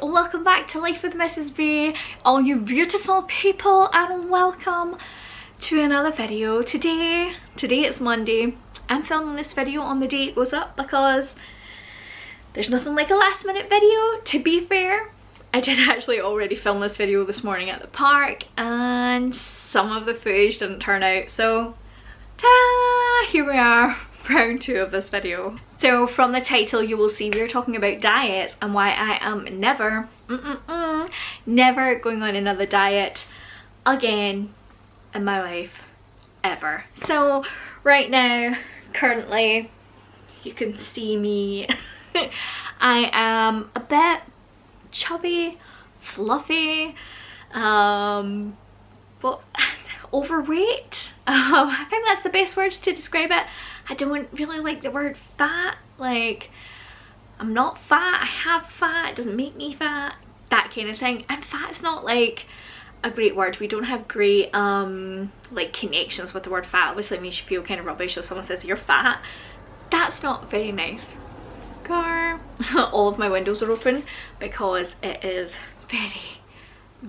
Welcome back to Life with Mrs. B, all you beautiful people, and welcome to another video. Today it's Monday. I'm filming this video on the day it goes up because there's nothing like a last minute video. To be fair, I did actually already film this video this morning at the park and some of the footage didn't turn out, so ta-da! Here we are, round 2 of this video. So from the title you will see we're talking about diets and why I am never going on another diet again in my life, ever. So right now, currently, you can see me. I am a bit chubby, fluffy, but overweight. I think that's the best words to describe it. I don't really like the word fat. Like, I'm not fat, I have fat, it doesn't make me fat, that kind of thing. And fat's not like a great word. We don't have great like connections with the word fat. Obviously it makes you feel kind of rubbish if someone says you're fat. That's not very nice. Car. All of my windows are open because it is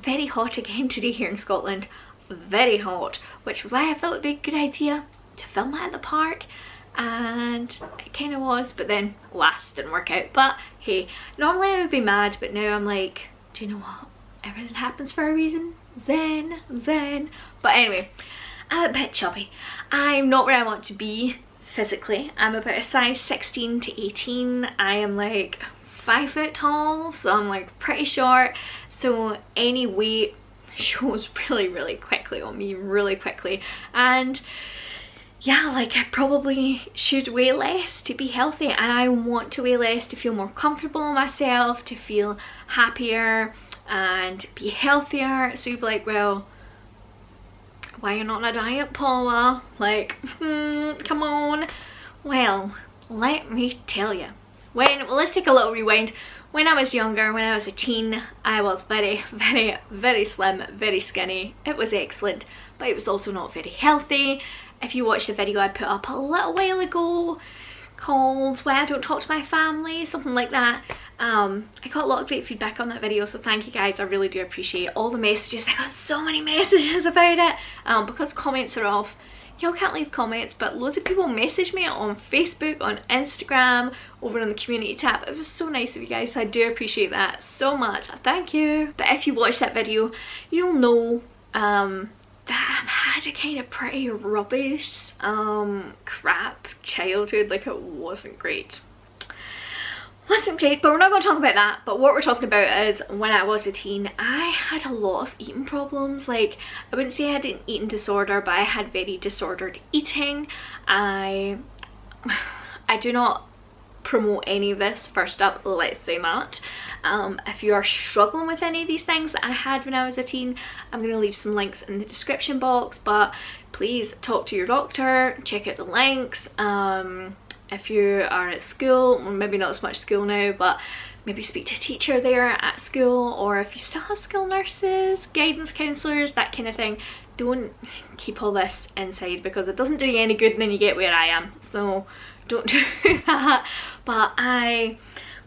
very hot again today here in Scotland. Very hot, which is why I thought it'd be a good idea to film that at the park, and it kind of was, but then last didn't work out. But hey, normally I would be mad, but now I'm like, do you know what, everything happens for a reason. Zen. But anyway, I'm a bit chubby. I'm not where I want to be physically. I'm about a size 16 to 18. I am like 5 foot tall, so I'm like pretty short, so any weight shows really quickly on me, really quickly. And yeah, like I probably should weigh less to be healthy, and I want to weigh less to feel more comfortable in myself, to feel happier and be healthier. So you'd be like, well, why are you not on a diet, Paula? Like, come on. Well, let me tell you. Well, let's take a little rewind. When I was younger, when I was a teen, I was very slim, very skinny. It was excellent, but it was also not very healthy. If you watched the video I put up a little while ago called Why I Don't Talk to My Family, something like that, I got a lot of great feedback on that video, so thank you guys. I really do appreciate all the messages. I got so many messages about it, because comments are off. Y'all can't leave comments, but loads of people messaged me on Facebook, on Instagram, over on the community tab. It was so nice of you guys, so I do appreciate that so much. Thank you. But if you watch that video, you'll know that I've had a kind of pretty rubbish, crap childhood. Like, it wasn't great. Wasn't great, but we're not going to talk about that. But what we're talking about is when I was a teen, I had a lot of eating problems. Like, I wouldn't say I had an eating disorder, but I had very disordered eating. I do not promote any of this, first up, let's say that. If you are struggling with any of these things that I had when I was a teen, I'm going to leave some links in the description box, but please talk to your doctor, check out the links. If you are at school, or maybe not as much school now, but maybe speak to a teacher there at school, or if you still have school nurses, guidance counsellors, that kind of thing. Don't keep all this inside because it doesn't do you any good, and then you get where I am, so don't do that. But I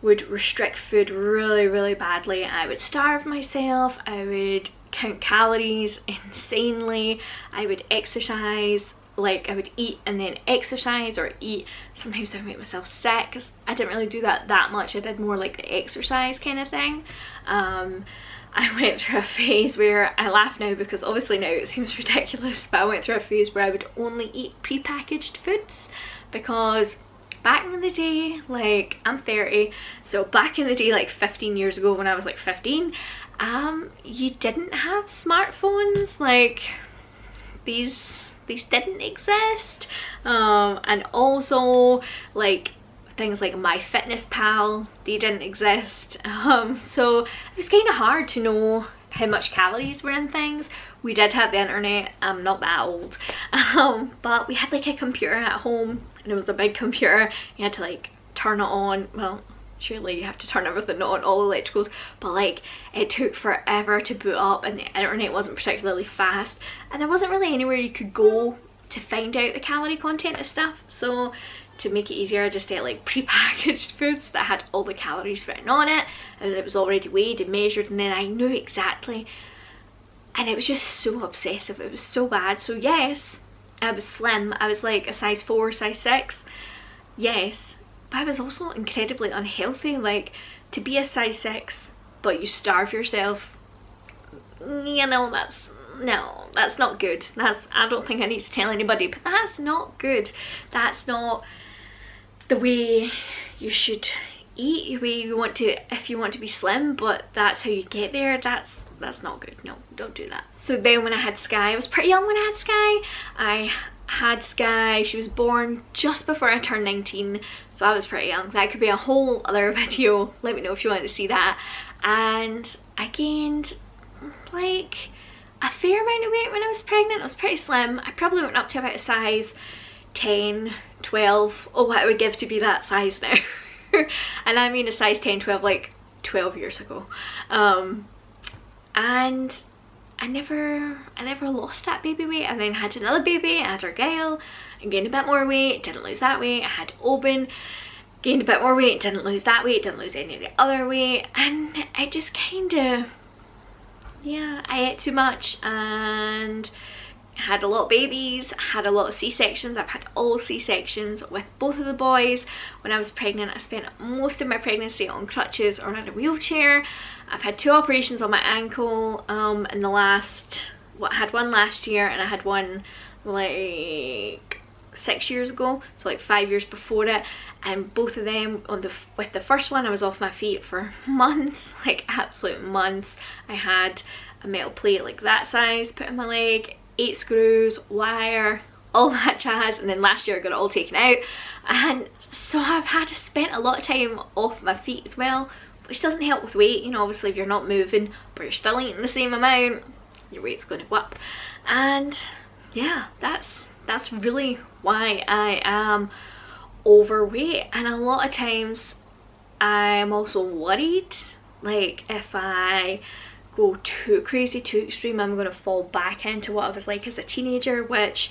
would restrict food really badly. I would starve myself, I would count calories insanely, I would exercise. Like, I would eat and then exercise, or eat. Sometimes I would make myself sick because I didn't really do that much. I did more like the exercise kind of thing. I went through a phase where, I laugh now because obviously now it seems ridiculous, but I went through a phase where I would only eat pre-packaged foods, because back in the day, like, I'm 30, so back in the day, like 15 years ago when I was like 15, you didn't have smartphones. Like, these didn't exist, and also like things like MyFitnessPal, they didn't exist, so it was kind of hard to know how much calories were in things. We did have the internet. I'm not that old, but we had like a computer at home, and it was a big computer. You had to like turn it on. Well, surely you have to turn everything on, all electricals, but like it took forever to boot up, and the internet wasn't particularly fast, and there wasn't really anywhere you could go to find out the calorie content of stuff. So to make it easier, I just ate like pre-packaged foods that had all the calories written on it, and it was already weighed and measured, and then I knew exactly. And it was just so obsessive, it was so bad. So yes, I was slim, I was like a size 4, size 6, yes, but I was also incredibly unhealthy. Like, to be a size 6 but you starve yourself, you know, that's not good. I don't think I need to tell anybody, but that's not good. That's not the way you should eat, the way you want to, if you want to be slim, but that's how you get there. That's not good. No, don't do that. So then when I had Sky, I was pretty young when I had Sky. I had Sky, she was born just before I turned 19, so I was pretty young. That could be a whole other video, let me know if you want to see that. And I gained like a fair amount of weight when I was pregnant. I was pretty slim. I probably went up to about a size 10, 12. Oh, what I would give to be that size now. And I mean a size 10, 12, like 12 years ago. And I never lost that baby weight. And then had another baby, I had Argyll, and gained a bit more weight, didn't lose that weight. I had Open, gained a bit more weight, didn't lose that weight, didn't lose any of the other weight. And I just kind of, yeah, I ate too much and had a lot of babies, had a lot of C-sections. I've had all C-sections with both of the boys. When I was pregnant, I spent most of my pregnancy on crutches or in a wheelchair. I've had 2 operations on my ankle in the last, I had one last year, and I had one like 6 years ago, so like 5 years before it. And both of them, with the first one, I was off my feet for months, like absolute months. I had a metal plate like that size put in my leg, 8 screws, wire, all that jazz, and then last year I got it all taken out. And so I've had to spend a lot of time off my feet as well, which doesn't help with weight. You know, obviously if you're not moving but you're still eating the same amount, your weight's going to go up. And yeah, that's really why I am overweight. And a lot of times I'm also worried, like if I go too crazy, too extreme, I'm going to fall back into what I was like as a teenager, which,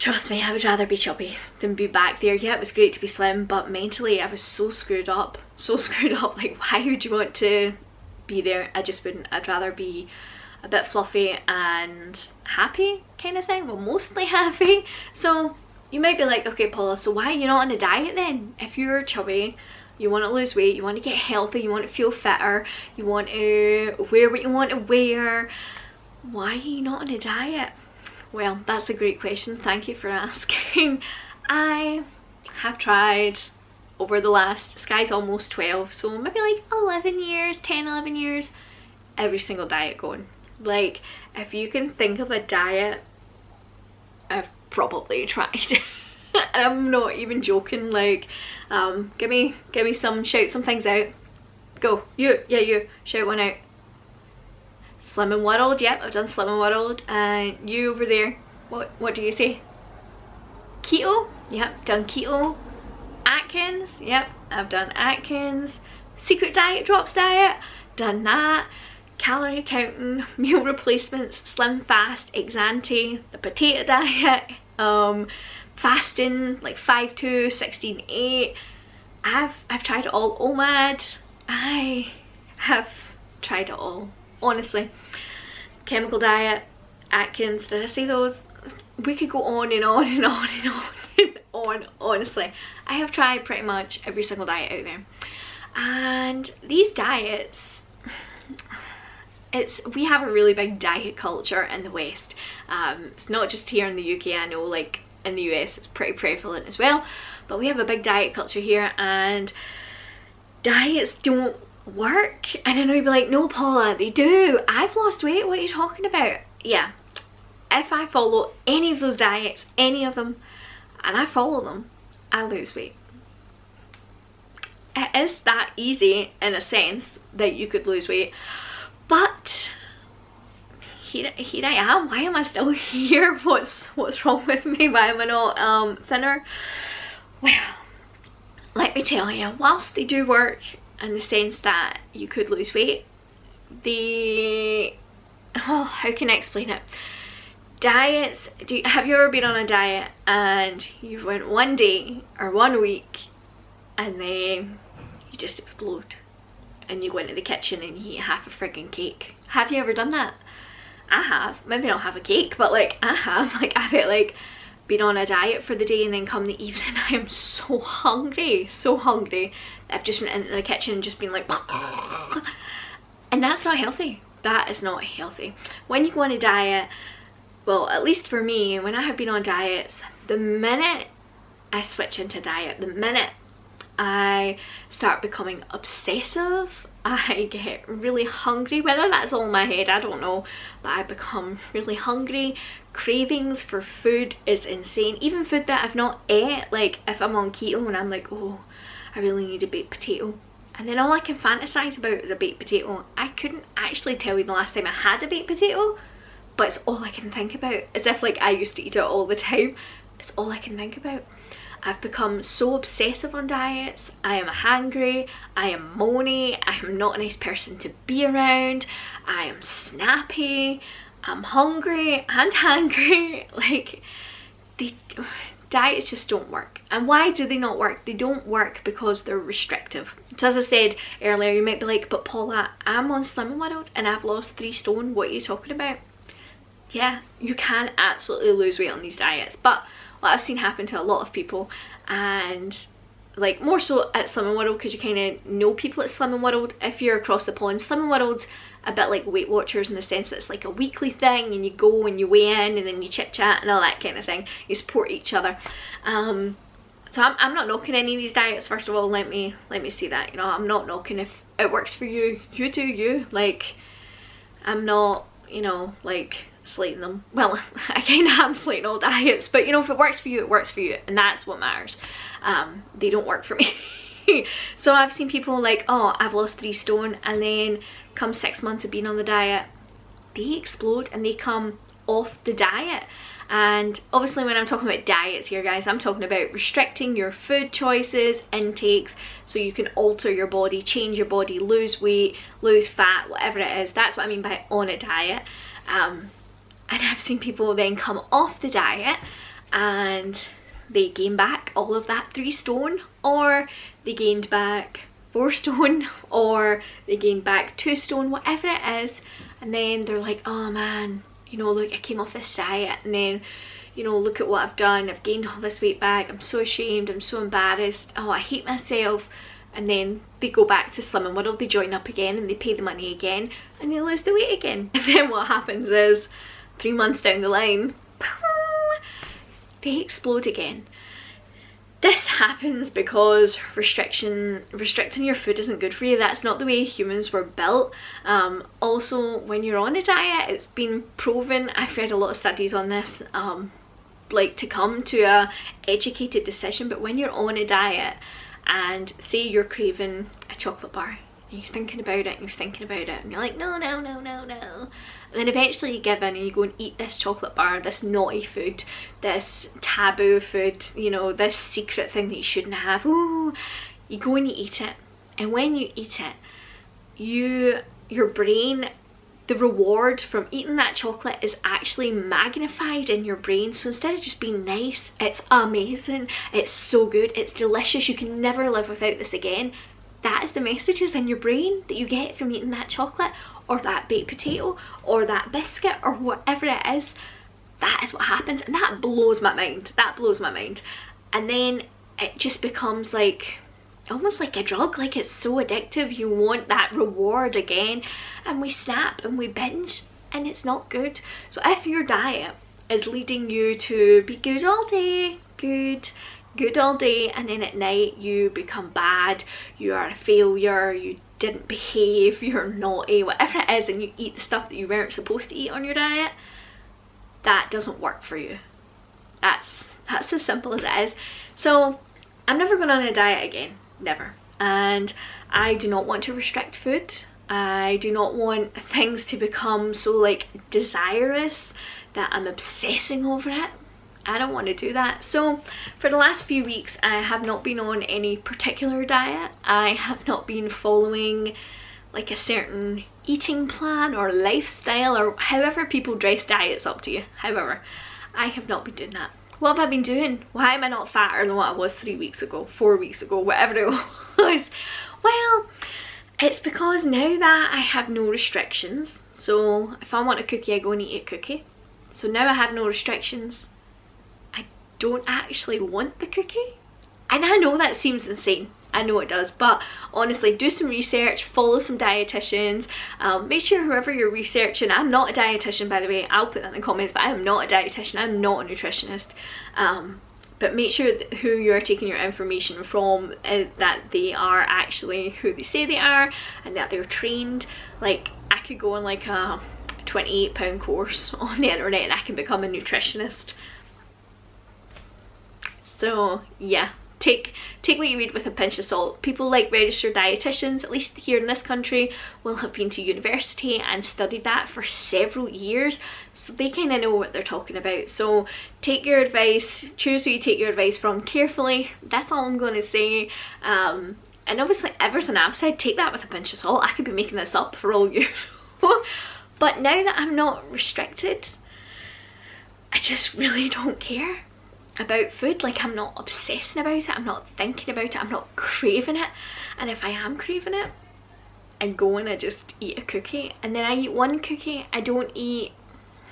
trust me, I would rather be chubby than be back there. Yeah, it was great to be slim, but mentally I was so screwed up, like why would you want to be there? I just wouldn't. I'd rather be a bit fluffy and happy kind of thing, well, mostly happy. So you might be like, okay Paula, so why are you not on a diet then? If you're chubby, you want to lose weight, you want to get healthy, you want to feel fitter, you want to wear what you want to wear, why are you not on a diet? Well, that's a great question, thank you for asking. I have tried over the last, Sky's almost 12, so maybe like 11 years, 10, 11 years, every single diet going. Like, if you can think of a diet, I've probably tried. I'm not even joking. Like, give me some, shout some things out. Go, you shout one out. Slim and World, yep, I've done Slim and World. And you over there, what do you say? Keto, yep, done keto. Atkins, yep, I've done Atkins. Secret diet, drops diet, done that. Calorie counting, meal replacements, slim fast, ex-ante, the potato diet, fasting, like 5-2, 16-8. I've tried it all. OMAD, I have tried it all, honestly. Chemical diet, Atkins, did I say those? We could go on and on and on and on and on, honestly. I have tried pretty much every single diet out there. And these diets, we have a really big diet culture in the West. It's not just here in the UK, I know like in the US it's pretty prevalent as well, but we have a big diet culture here, and diets don't work. And I know you'd be like, no Paula, they do, I've lost weight, what are you talking about? Yeah, if I follow any of those diets, any of them, and I follow them, I lose weight. It is that easy in a sense that you could lose weight. But here I am. Why am I still here? What's wrong with me? Why am I not thinner? Well, let me tell you, whilst they do work in the sense that you could lose weight, how can I explain it? Diets, have you ever been on a diet and you went one day or 1 week and then you just explode and you go into the kitchen and you eat half a friggin' cake? Have you ever done that? I have. Maybe not have a cake, but like I have. Like I've like been on a diet for the day and then come the evening I am so hungry, I've just went into the kitchen and just been like and that's not healthy. That is not healthy. When you go on a diet, well, at least for me, when I have been on diets, the minute I switch into diet, the minute I start becoming obsessive, I get really hungry. Whether that's all in my head, I don't know, but I become really hungry. Cravings for food is insane. Even food that I've not ate, like if I'm on keto and I'm like, oh, I really need a baked potato, and then all I can fantasize about is a baked potato. I couldn't actually tell you the last time I had a baked potato, but it's all I can think about. As if like I used to eat it all the time. It's all I can think about. I've become so obsessive on diets. I am hangry, I am moany, I am not a nice person to be around, I am snappy, I'm hungry and hangry. Like, diets just don't work. And why do they not work? They don't work because they're restrictive. So as I said earlier, you might be like, but Paula, I'm on Slim and World and I've lost 3 stone, what are you talking about? Yeah, you can absolutely lose weight on these diets, but what I've seen happen to a lot of people, and like more so at Slim and World because you kind of know people at Slim and World. If you're across the pond, Slim and World's a bit like Weight Watchers in the sense that it's like a weekly thing and you go and you weigh in and then you chit chat and all that kind of thing. You support each other. So I'm not knocking any of these diets. First of all, let me say that, you know, I'm not knocking. If it works for you, you do you. Like, I'm not, you know, like slating them. Well, I kind of am slating all diets, but you know, if it works for you, it works for you, and that's what matters. They don't work for me. So I've seen people like, oh, I've lost 3 stone, and then come 6 months of being on the diet, they explode and they come off the diet. And obviously when I'm talking about diets here, guys, I'm talking about restricting your food choices, intakes, so you can alter your body, change your body, lose weight, lose fat, whatever it is. That's what I mean by on a diet. And I've seen people then come off the diet and they gain back all of that 3 stone, or they gained back 4 stone, or they gained back 2 stone, whatever it is. And then they're like, oh man, you know, look, I came off this diet and then, you know, look at what I've done. I've gained all this weight back. I'm so ashamed. I'm so embarrassed. Oh, I hate myself. And then they go back to Slim and World, they join up again and they pay the money again and they lose the weight again. And then what happens is 3 months down the line, they explode again. This happens because restricting your food isn't good for you. That's not the way humans were built. Also, when you're on a diet, it's been proven, I've read a lot of studies on this, like to come to a educated decision, but when you're on a diet and say you're craving a chocolate bar, and you're thinking about it and you're thinking about it and you're like, no, no, no, no, no. And then eventually you give in and you go and eat this chocolate bar, this naughty food, this taboo food, you know, this secret thing that you shouldn't have. Ooh, you go and you eat it. And when you eat it, your brain, the reward from eating that chocolate is actually magnified in your brain. So instead of just being nice, it's amazing, it's so good, it's delicious, you can never live without this again. That is the messages in your brain that you get from eating that chocolate or that baked potato or that biscuit or whatever it is. That is what happens, and that blows my mind. That blows my mind. And then it just becomes like, almost like a drug. Like, it's so addictive. You want that reward again, and we snap and we binge, and it's not good. So if your diet is leading you to be good all day, good all day, and then at night you become bad, you are a failure, you didn't behave, you're naughty, whatever it is, and you eat the stuff that you weren't supposed to eat on your diet, that doesn't work for you. That's as simple as it is. So I'm never going on a diet again, never. And I do not want to restrict food. I do not want things to become so like desirous that I'm obsessing over it. I don't want to do that. So for the last few weeks, I have not been on any particular diet. I have not been following like a certain eating plan or lifestyle, or however people dress diets, up to you. However, I have not been doing that. What have I been doing? Why am I not fatter than what I was 3 weeks ago, 4 weeks ago, whatever it was? Well, it's because now that I have no restrictions, so if I want a cookie, I go and eat a cookie. So now I have no restrictions, I don't actually want the cookie. And I know that seems insane, I know it does, but honestly, do some research, follow some dietitians, make sure whoever you're researching, I'm not a dietitian by the way, I'll put that in the comments, but I am not a dietitian, I'm not a nutritionist, but make sure that who you're taking your information from, that they are actually who they say they are, and that they're trained. Like, I could go on like a £28 course on the internet and I can become a nutritionist. So yeah, take what you read with a pinch of salt. People like registered dietitians, at least here in this country, will have been to university and studied that for several years, so they kind of know what they're talking about. So take your advice, choose who you take your advice from carefully. That's all I'm going to say. And obviously everything I've said, take that with a pinch of salt. I could be making this up for all you know. But now that I'm not restricted, I just really don't care about food. Like, I'm not obsessing about it, I'm not thinking about it, I'm not craving it. And if I am craving it, I go and I just eat a cookie, and then I eat one cookie. I don't eat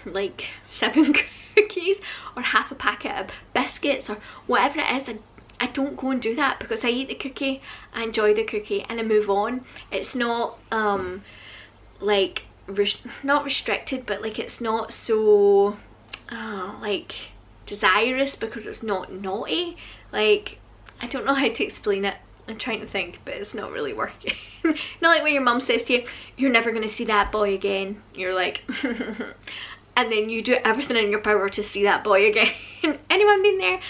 like 7 cookies or half a packet of biscuits or whatever it is. I don't go and do that, because I eat the cookie, I enjoy the cookie, and I move on. It's not like not restricted, but like it's not so like desirous, because it's not naughty. Like, I don't know how to explain it, I'm trying to think, but it's not really working. Not like when your mum says to you, you're never going to see that boy again, you're like and then you do everything in your power to see that boy again. Anyone been there?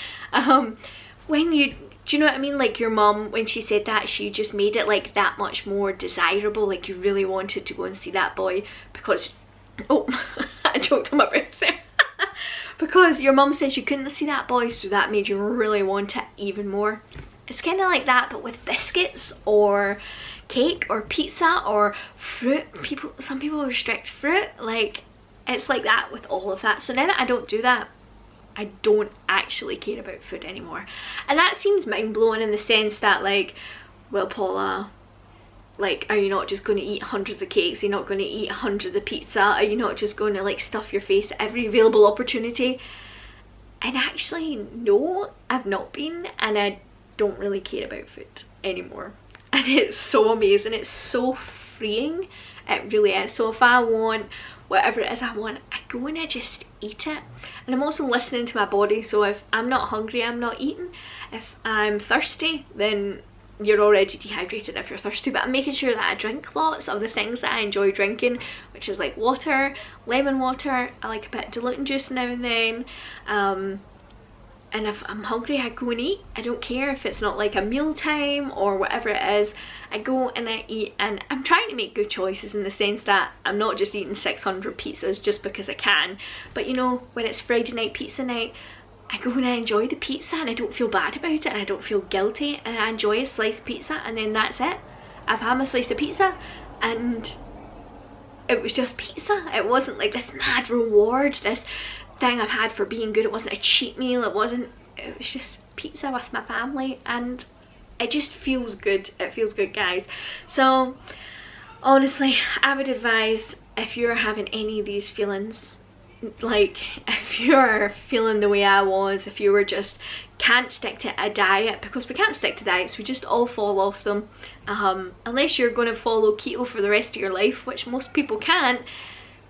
When you, do you know what I mean? Like, your mum, when she said that, she just made it like that much more desirable. Like, you really wanted to go and see that boy because, oh, I choked on my breath there. Because your mum says you couldn't see that boy, so that made you really want it even more. It's kind of like that, but with biscuits or cake or pizza or fruit. Some people restrict fruit. Like, it's like that with all of that. So now that I don't do that, I don't actually care about food anymore. And that seems mind-blowing in the sense that, like, well, Paula, like, are you not just going to eat hundreds of cakes? Are you not going to eat hundreds of pizza? Are you not just going to like stuff your face at every available opportunity? And actually, no, I've not been, and I don't really care about food anymore. And it's so amazing, it's so freeing, it really is. So if I want whatever it is I want, I go and I just eat it. And I'm also listening to my body, so if I'm not hungry, I'm not eating. If I'm thirsty, then you're already dehydrated if you're thirsty, but I'm making sure that I drink lots of the things that I enjoy drinking, which is like water, lemon water. I like a bit of diluting juice now and then. And if I'm hungry, I go and eat. I don't care if it's not like a meal time or whatever it is. I go and I eat, and I'm trying to make good choices in the sense that I'm not just eating 600 pizzas just because I can. But you know, when it's Friday night pizza night, I go and I enjoy the pizza, and I don't feel bad about it, and I don't feel guilty, and I enjoy a slice of pizza, and then that's it. I've had my slice of pizza, and it was just pizza. It wasn't like this mad reward, this thing I've had for being good. It wasn't a cheat meal, it was just pizza with my family, and it just feels good. It feels good, guys. So honestly, I would advise, if you're having any of these feelings, like if you're feeling the way I was, if you were just can't stick to a diet, because we can't stick to diets, we just all fall off them, unless you're going to follow keto for the rest of your life, which most people can't,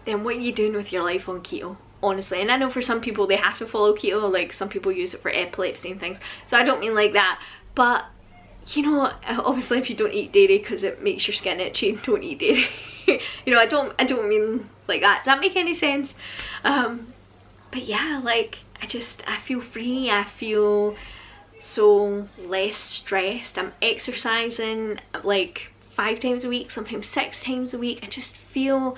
then what are you doing with your life on keto? Honestly. And I know for some people they have to follow keto, like some people use it for epilepsy and things, so I don't mean like that, but you know, obviously if you don't eat dairy because it makes your skin itchy, don't eat dairy. You know, I don't mean like that. Does that make any sense? But yeah, like I feel free, I feel so less stressed. I'm exercising like 5 times a week, sometimes 6 times a week. I just feel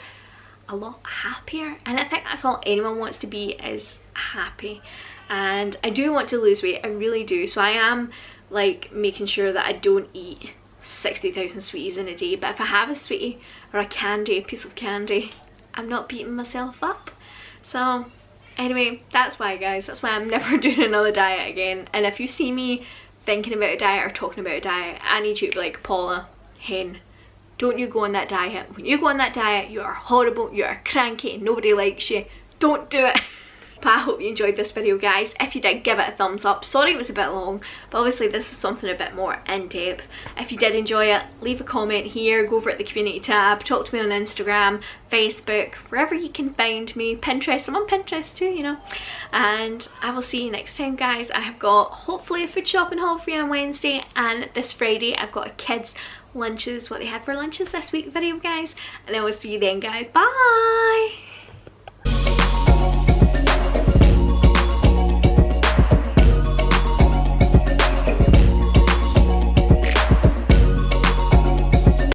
a lot happier, and I think that's all anyone wants to be, is happy. And I do want to lose weight, I really do, so I am like making sure that I don't eat 60,000 sweeties in a day, but if I have a sweetie or a candy, a piece of candy, I'm not beating myself up. So anyway, that's why guys, that's why I'm never doing another diet again. And if you see me thinking about a diet or talking about a diet, I need you to be like, Paula, hen, don't you go on that diet. When you go on that diet, you are horrible, you are cranky, and nobody likes you. Don't do it. But I hope you enjoyed this video guys. If you did, give it a thumbs up. Sorry it was a bit long, but obviously this is something a bit more in-depth. If you did enjoy it, leave a comment here, go over at the community tab, talk to me on Instagram, Facebook, wherever you can find me. Pinterest, I'm on Pinterest too, you know. And I will see you next time guys. I have got hopefully a food shopping haul for you on Wednesday, and this Friday I've got a kids lunches, what they had for lunches this week video guys. And I will see you then guys. Bye!